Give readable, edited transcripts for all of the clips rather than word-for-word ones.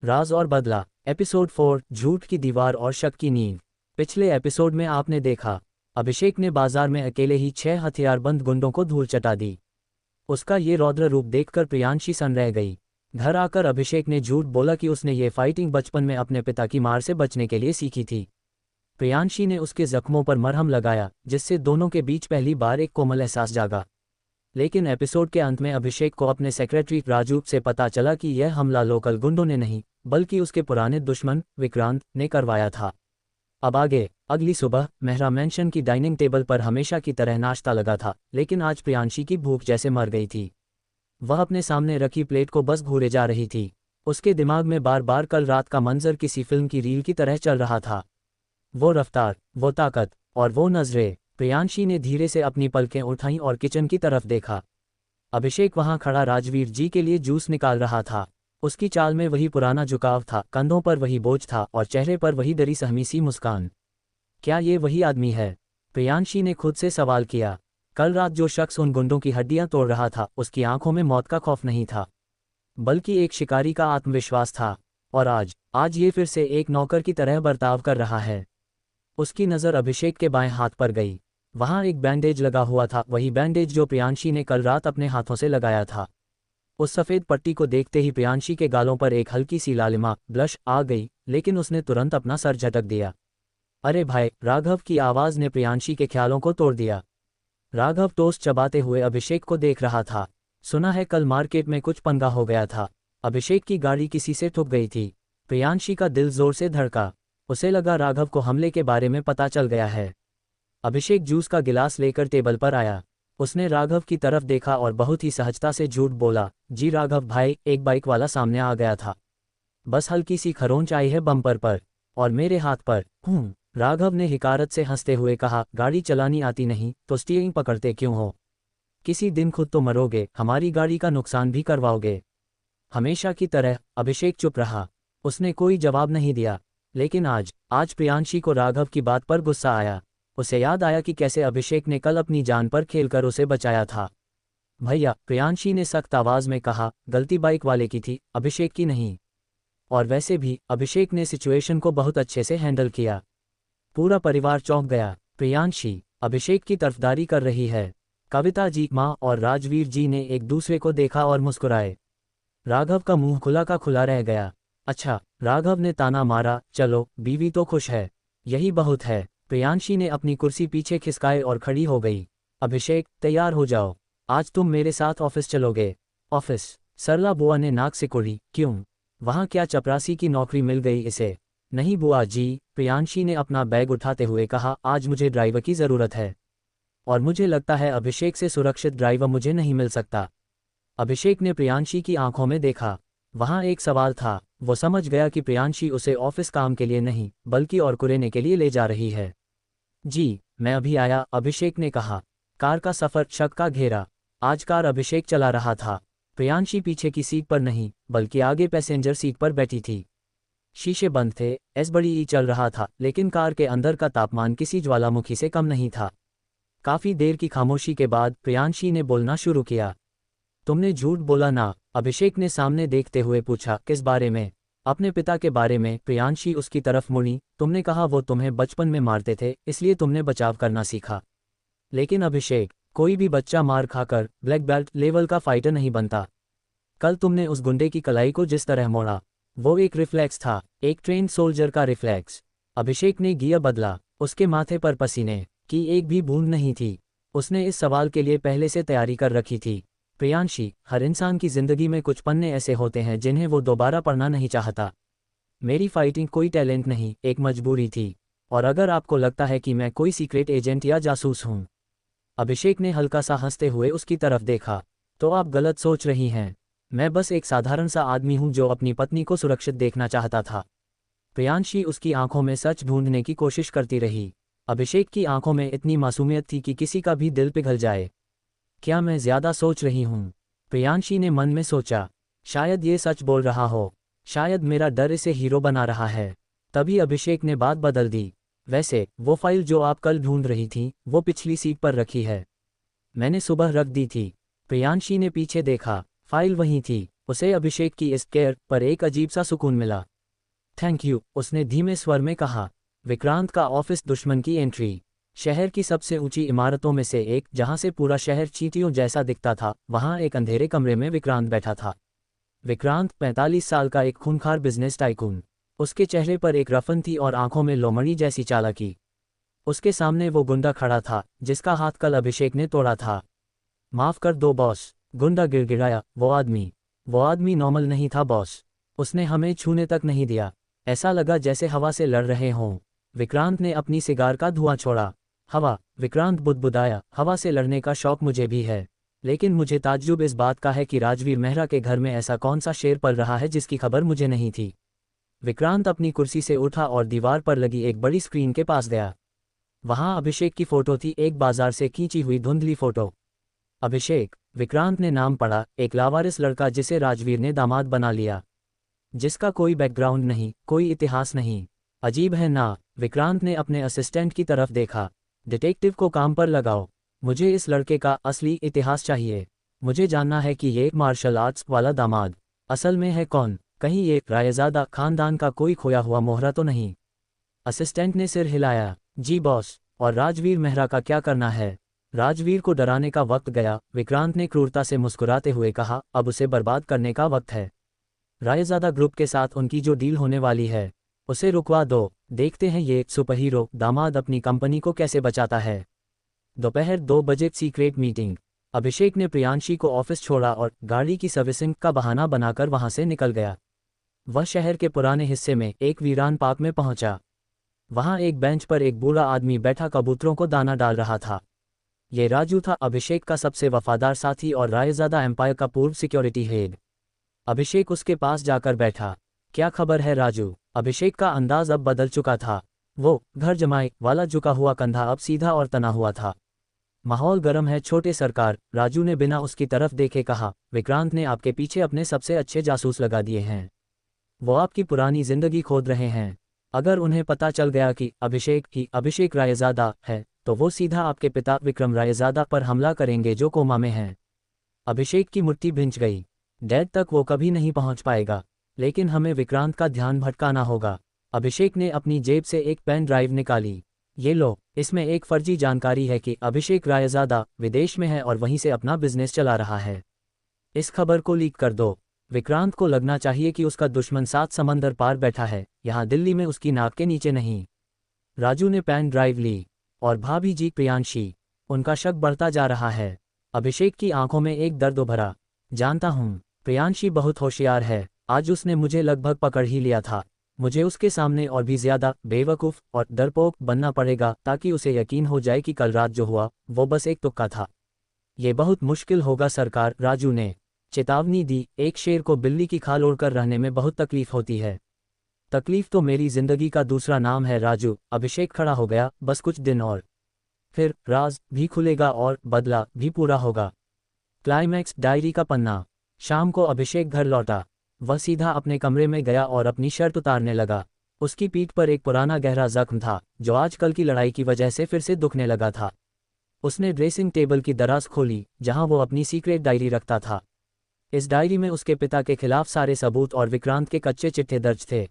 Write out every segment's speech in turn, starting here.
राज और बदला। एपिसोड 4 झूठ की दीवार और शक की नींव। पिछले एपिसोड में आपने देखा, अभिषेक ने बाजार में अकेले ही 6 हथियारबंद गुंडों को धूल चटा दी। उसका ये रौद्र रूप देखकर प्रियांशी सन रह गई। घर आकर अभिषेक ने झूठ बोला कि उसने ये फाइटिंग बचपन में अपने पिता की मार से बचने के लिए सीखी थी। प्रियांशी ने उसके जख्मों पर मरहम लगाया, जिससे दोनों के बीच पहली बार एक कोमल एहसास जागा। लेकिन एपिसोड के अंत में अभिषेक को अपने सेक्रेटरी राजू से पता चला कि यह हमला लोकल गुंडों ने नहीं, बल्कि उसके पुराने दुश्मन विक्रांत ने करवाया था। अब आगे। अगली सुबह मेहरा मेंशन की डाइनिंग टेबल पर हमेशा की तरह नाश्ता लगा था, लेकिन आज प्रियांशी की भूख जैसे मर गई थी। वह अपने सामने रखी प्लेट को बस घूरे जा रही थी। उसके दिमाग में बार बार कल रात का मंजर किसी फिल्म की रील की तरह चल रहा था। वो रफ्तार, वो ताकत और वो नजरें। प्रियांशी ने धीरे से अपनी पलकें उठाईं और किचन की तरफ देखा। अभिषेक वहां खड़ा राजवीर जी के लिए जूस निकाल रहा था। उसकी चाल में वही पुराना झुकाव था, कंधों पर वही बोझ था और चेहरे पर वही डरी सहमी सी मुस्कान। क्या ये वही आदमी है? प्रियांशी ने खुद से सवाल किया। कल रात जो शख्स उन गुंडों की हड्डियां तोड़ रहा था, उसकी आंखों में मौत का खौफ नहीं था, बल्कि एक शिकारी का आत्मविश्वास था। और आज ये फिर से एक नौकर की तरह बर्ताव कर रहा है। उसकी नज़र अभिषेक के बाएं हाथ पर गई। वहां एक बैंडेज लगा हुआ था, वही बैंडेज जो प्रियांशी ने कल रात अपने हाथों से लगाया था। उस सफ़ेद पट्टी को देखते ही प्रियांशी के गालों पर एक हल्की सी लालिमा ब्लश आ गई, लेकिन उसने तुरंत अपना सर झटक दिया। अरे भाई! राघव की आवाज़ ने प्रियांशी के ख्यालों को तोड़ दिया। राघव टोस्ट चबाते हुए अभिषेक को देख रहा था। सुना है कल मार्केट में कुछ पंगा हो गया था। अभिषेक की गाड़ी किसी से ठुक गई थी। प्रियांशी का दिल जोर से धड़का। उसे लगा राघव को हमले के बारे में पता चल गया है। अभिषेक जूस का गिलास लेकर टेबल पर आया। उसने राघव की तरफ देखा और बहुत ही सहजता से झूठ बोला, जी राघव भाई, एक बाइक वाला सामने आ गया था। बस हल्की सी खरोंच आई है बम्पर पर और मेरे हाथ पर। राघव ने हिकारत से हंसते हुए कहा, गाड़ी चलानी आती नहीं तो स्टीयरिंग पकड़ते क्यों हो? किसी दिन खुद तो मरोगे, हमारी गाड़ी का नुकसान भी करवाओगे। हमेशा की तरह अभिषेक चुप रहा। उसने कोई जवाब नहीं दिया। लेकिन आज प्रियांशी को राघव की बात पर गुस्सा आया। उसे याद आया कि कैसे अभिषेक ने कल अपनी जान पर खेलकर उसे बचाया था। भैया, प्रियांशी ने सख्त आवाज में कहा, गलती बाइक वाले की थी, अभिषेक की नहीं। और वैसे भी अभिषेक ने सिचुएशन को बहुत अच्छे से हैंडल किया। पूरा परिवार चौंक गया। प्रियांशी अभिषेक की तरफदारी कर रही है। कविता जी, माँ और राजवीर जी ने एक दूसरे को देखा और मुस्कुराए। राघव का मुंह खुला का खुला रह गया। अच्छा, राघव ने ताना मारा, चलो बीवी तो खुश है, यही बहुत है। प्रियांशी ने अपनी कुर्सी पीछे खिसकाए और खड़ी हो गई। अभिषेक, तैयार हो जाओ, आज तुम मेरे साथ ऑफिस चलोगे। ऑफिस? सरला बुआ ने नाक सिकुड़ी, क्यों? वहाँ क्या चपरासी की नौकरी मिल गई इसे? नहीं बुआ जी, प्रियांशी ने अपना बैग उठाते हुए कहा, आज मुझे ड्राइवर की ज़रूरत है और मुझे लगता है अभिषेक से सुरक्षित ड्राइवर मुझे नहीं मिल सकता। अभिषेक ने प्रियांशी की आंखों में देखा। वहाँ एक सवाल था। वो समझ गया कि प्रियांशी उसे ऑफिस काम के लिए नहीं, बल्कि और कुरेने के लिए ले जा रही है। जी, मैं अभी आया, अभिषेक ने कहा। कार का सफ़र शक का घेरा। आज कार अभिषेक चला रहा था। प्रियांशी पीछे की सीट पर नहीं, बल्कि आगे पैसेंजर सीट पर बैठी थी। शीशे बंद थे, एसबड़ी चल रहा था, लेकिन कार के अंदर का तापमान किसी ज्वालामुखी से कम नहीं था। काफ़ी देर की खामोशी के बाद प्रियांशी ने बोलना शुरू किया। तुमने झूठ बोला ना? अभिषेक ने सामने देखते हुए पूछा। किस बारे में? अपने पिता के बारे में। प्रियांशी उसकी तरफ मुड़ी। तुमने कहा वो तुम्हें बचपन में मारते थे, इसलिए तुमने बचाव करना सीखा। लेकिन अभिषेक, कोई भी बच्चा मार खाकर ब्लैक बेल्ट लेवल का फाइटर नहीं बनता। कल तुमने उस गुंडे की कलाई को जिस तरह मोड़ा, वो एक रिफ्लेक्स था, एक ट्रेन सोल्जर का रिफ्लेक्स। अभिषेक ने गियर बदला। उसके माथे पर पसीने की एक भी बूंद नहीं थी। उसने इस सवाल के लिए पहले से तैयारी कर रखी थी। प्रियांशी, हर इंसान की जिंदगी में कुछ पन्ने ऐसे होते हैं जिन्हें वो दोबारा पढ़ना नहीं चाहता। मेरी फाइटिंग कोई टैलेंट नहीं, एक मजबूरी थी। और अगर आपको लगता है कि मैं कोई सीक्रेट एजेंट या जासूस हूँ, अभिषेक ने हल्का सा हंसते हुए उसकी तरफ देखा, तो आप गलत सोच रही हैं। मैं बस एक साधारण सा आदमी हूँ जो अपनी पत्नी को सुरक्षित देखना चाहता था। प्रियांशी उसकी आंखों में सच ढूंढने की कोशिश करती रही। अभिषेक की आंखों में इतनी मासूमियत थी कि किसी का भी दिल पिघल जाए। क्या मैं ज़्यादा सोच रही हूँ? प्रियांशी ने मन में सोचा। शायद ये सच बोल रहा हो, शायद मेरा डर इसे हीरो बना रहा है। तभी अभिषेक ने बात बदल दी। वैसे वो फाइल जो आप कल ढूंढ रही थी, वो पिछली सीट पर रखी है। मैंने सुबह रख दी थी। प्रियांशी ने पीछे देखा। फाइल वहीं थी, उसे अभिषेक की इस केयर पर एक अजीब सा सुकून मिला। थैंक यू, उसने धीमे स्वर में कहा। विक्रांत का ऑफिस दुश्मन की एंट्री। शहर की सबसे ऊंची इमारतों में से एक, जहां से पूरा शहर चींटियों जैसा दिखता था, वहां एक अंधेरे कमरे में विक्रांत बैठा था। विक्रांत 45 साल का एक खूंखार बिजनेस टाइकून। उसके चेहरे पर एक रफन थी और आंखों में लोमड़ी जैसी चालाकी। उसके सामने वो गुंडा खड़ा था जिसका हाथ कल अभिषेक ने तोड़ा था। माफ कर दो बॉस, गुंडा गिड़गिड़ाया। वो आदमी नॉर्मल नहीं था बॉस। उसने हमें छूने तक नहीं दिया। ऐसा लगा जैसे हवा से लड़ रहे हों। विक्रांत ने अपनी सिगार का धुआं छोड़ा। हवा, विक्रांत बुदबुदाया, हवा से लड़ने का शौक मुझे भी है, लेकिन मुझे ताज्जुब इस बात का है कि राजवीर मेहरा के घर में ऐसा कौन सा शेर पल रहा है जिसकी खबर मुझे नहीं थी। विक्रांत अपनी कुर्सी से उठा और दीवार पर लगी एक बड़ी स्क्रीन के पास गया। वहां अभिषेक की फोटो थी, एक बाजार से खींची हुई धुंधली फोटो। अभिषेक, विक्रांत ने नाम पढ़ा, एक लावारिस लड़का जिसे राजवीर ने दामाद बना लिया, जिसका कोई बैकग्राउंड नहीं, कोई इतिहास नहीं। अजीब है ना? विक्रांत ने अपने असिस्टेंट की तरफ देखा। डिटेक्टिव को काम पर लगाओ। मुझे इस लड़के का असली इतिहास चाहिए। मुझे जानना है कि ये मार्शल आर्ट्स वाला दामाद असल में है कौन। कहीं ये रायजादा खानदान का कोई खोया हुआ मोहरा तो नहीं? असिस्टेंट ने सिर हिलाया। जी बॉस। और राजवीर मेहरा का क्या करना है? राजवीर को डराने का वक्त गया, विक्रांत ने क्रूरता से मुस्कुराते हुए कहा। अब उसे बर्बाद करने का वक्त है। रायजादा ग्रुप के साथ उनकी जो डील होने वाली है, उसे रुकवा दो। देखते हैं ये सुपरहीरो दामाद अपनी कंपनी को कैसे बचाता है। दोपहर 2 बजे सीक्रेट मीटिंग। अभिषेक ने प्रियांशी को ऑफिस छोड़ा और गाड़ी की सर्विसिंग का बहाना बनाकर वहां से निकल गया। वह शहर के पुराने हिस्से में एक वीरान पार्क में पहुंचा। वहां एक बेंच पर एक बूढ़ा आदमी बैठा कबूतरों को दाना डाल रहा था। ये राजू था, अभिषेक का सबसे वफादार साथी और रायजादा एम्पायर का पूर्व सिक्योरिटी हेड। अभिषेक उसके पास जाकर बैठा। क्या खबर है राजू? अभिषेक का अंदाज अब बदल चुका था। वो घर जमाए वाला झुका हुआ कंधा अब सीधा और तना हुआ था। माहौल गर्म है छोटे सरकार, राजू ने बिना उसकी तरफ देखे कहा। विक्रांत ने आपके पीछे अपने सबसे अच्छे जासूस लगा दिए हैं। वो आपकी पुरानी जिंदगी खोद रहे हैं। अगर उन्हें पता चल गया कि अभिषेक रायजादा है, तो वो सीधा आपके पिता विक्रम रायजादा पर हमला करेंगे जो कोमा में हैं। अभिषेक की मुट्ठी भिंच गई। डैड तक वो कभी नहीं पहुंच पाएगा, लेकिन हमें विक्रांत का ध्यान भटकाना होगा। अभिषेक ने अपनी जेब से एक पेन ड्राइव निकाली। ये लो, इसमें एक फर्जी जानकारी है कि अभिषेक रायजादा विदेश में है और वहीं से अपना बिजनेस चला रहा है। इस खबर को लीक कर दो। विक्रांत को लगना चाहिए कि उसका दुश्मन 7 समंदर पार बैठा है, यहाँ दिल्ली में उसकी नाक के नीचे नहीं। राजू ने पेन ड्राइव ली। और भाभी जी प्रियांशी, उनका शक बढ़ता जा रहा है। अभिषेक की आंखों में एक दर्द उभरा। जानता हूँ, प्रियांशी बहुत होशियार है। आज उसने मुझे लगभग पकड़ ही लिया था। मुझे उसके सामने और भी ज्यादा बेवकूफ़ और डरपोक बनना पड़ेगा ताकि उसे यकीन हो जाए कि कल रात जो हुआ वो बस एक तुक्का था। ये बहुत मुश्किल होगा सरकार, राजू ने चेतावनी दी। एक शेर को बिल्ली की खाल ओढ़कर रहने में बहुत तकलीफ होती है। तकलीफ तो मेरी जिंदगी का दूसरा नाम है राजू। अभिषेक खड़ा हो गया। बस कुछ दिन और, फिर राज भी खुलेगा और बदला भी पूरा होगा। क्लाइमैक्स डायरी का पन्ना। शाम को अभिषेक घर लौटा। वह सीधा अपने कमरे में गया और अपनी शर्ट उतारने लगा। उसकी पीठ पर एक पुराना गहरा जख्म था जो आजकल की लड़ाई की वजह से फिर से दुखने लगा था। उसने ड्रेसिंग टेबल की दराज खोली जहां वो अपनी सीक्रेट डायरी रखता था। इस डायरी में उसके पिता के खिलाफ सारे सबूत और विक्रांत के कच्चे चिट्ठे दर्ज थे।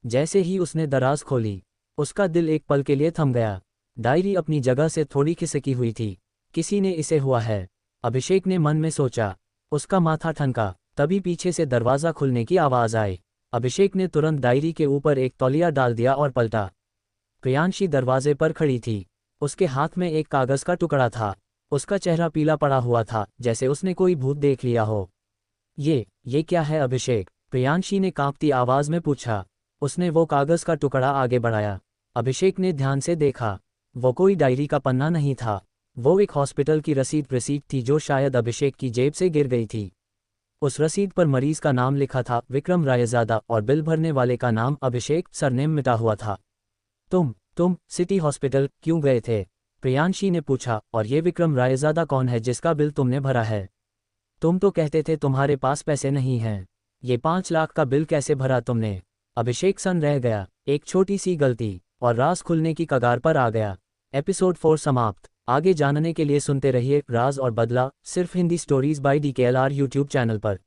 जैसे ही उसने दराज खोली, उसका दिल एक पल के लिए थम गया। डायरी अपनी जगह से थोड़ी खिसकी हुई थी। किसी ने इसे हुआ है, अभिषेक ने मन में सोचा। उसका माथा ठनका। तभी पीछे से दरवाज़ा खुलने की आवाज़ आई। अभिषेक ने तुरंत डायरी के ऊपर एक तौलिया डाल दिया और पलटा। प्रियांशी दरवाजे पर खड़ी थी। उसके हाथ में एक कागज़ का टुकड़ा था। उसका चेहरा पीला पड़ा हुआ था, जैसे उसने कोई भूत देख लिया हो। ये क्या है अभिषेक? प्रियांशी ने कांपती आवाज़ में पूछा। उसने वो कागज़ का टुकड़ा आगे बढ़ाया। अभिषेक ने ध्यान से देखा। वो कोई डायरी का पन्ना नहीं था। वो एक हॉस्पिटल की रसीद थी जो शायद अभिषेक की जेब से गिर गई थी। उस रसीद पर मरीज का नाम लिखा था विक्रम रायजादा और बिल भरने वाले का नाम अभिषेक, सरनेम मिटा हुआ था। तुम सिटी हॉस्पिटल क्यों गए थे? प्रियांशी ने पूछा। और ये विक्रम रायजादा कौन है जिसका बिल तुमने भरा है? तुम तो कहते थे तुम्हारे पास पैसे नहीं हैं। ये 5 लाख का बिल कैसे भरा तुमने? अभिषेक सन रह गया। एक छोटी सी गलती और राज खुलने की कगार पर आ गया। एपिसोड 4 समाप्त। आगे जानने के लिए सुनते रहिए राज और बदला, सिर्फ Hindi stories bye DKLR YouTube channel पर।